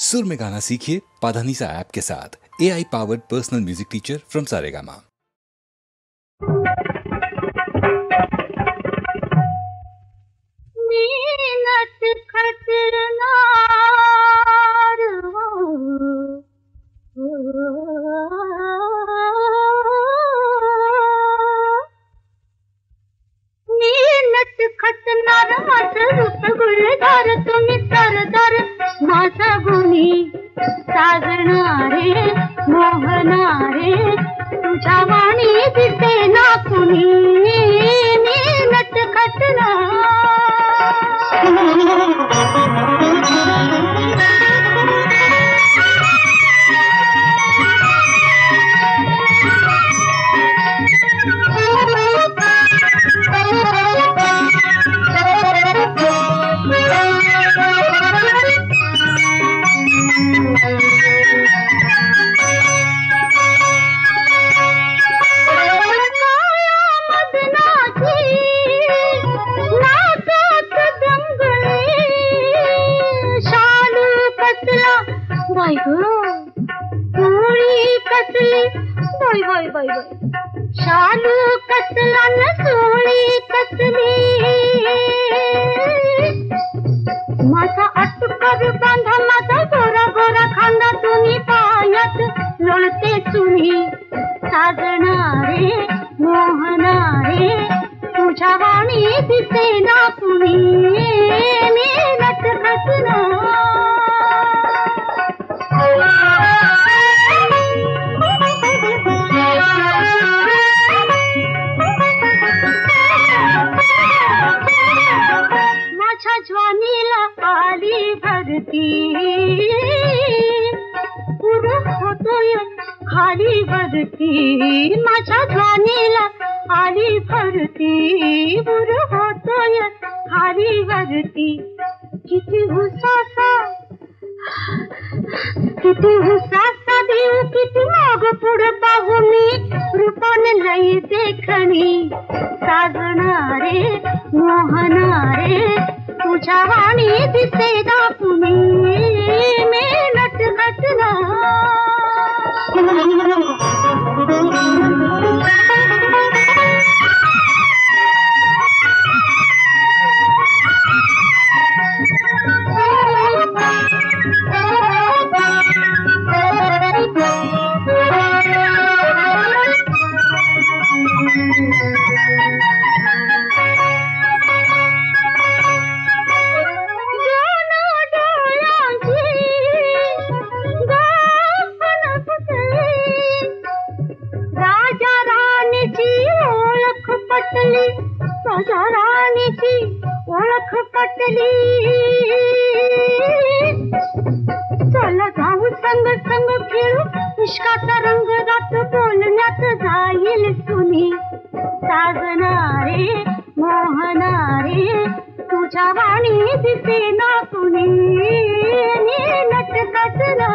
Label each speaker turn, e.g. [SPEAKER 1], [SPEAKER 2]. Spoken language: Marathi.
[SPEAKER 1] सुर में गाना सीखिए पाधानीसा ऐप के साथ। AI powered personal music teacher from Saregama.
[SPEAKER 2] तुम्ही सरदार माझा गुणी साजणारे मोहनारे तुझ्या वाणी दिसे ना कुणी मी नटखटना शालू कसला न सोळी कसली माझा अटकर बांधा माझा गोरा गोरा खांदा तुम्ही पायात लोळते तुम्ही साजणारे मोहनारे तुझ्या वाणी दिसे ना कुणी मी नटखटना ज्वानीला आली भरती पुर होतोय खाली भरती माझ्या ज्वानीला आली भरती पुर होतोय खाली भरती किती हुसासा देव किती माग पुढे पाहू मी रूपान लई देखणी साजणारे मोहनारे तुझ्या वाणी दिसे ना कुणी मी नटखटना राजा राणीची ओळख पटली चला जाऊ संग संग फिरू इश्काचा रंग रात बोलण्यात जाईल सुनी साजणारे मोहनारे तुझ्या वाणी दिसे ना कुणी मी नटखटना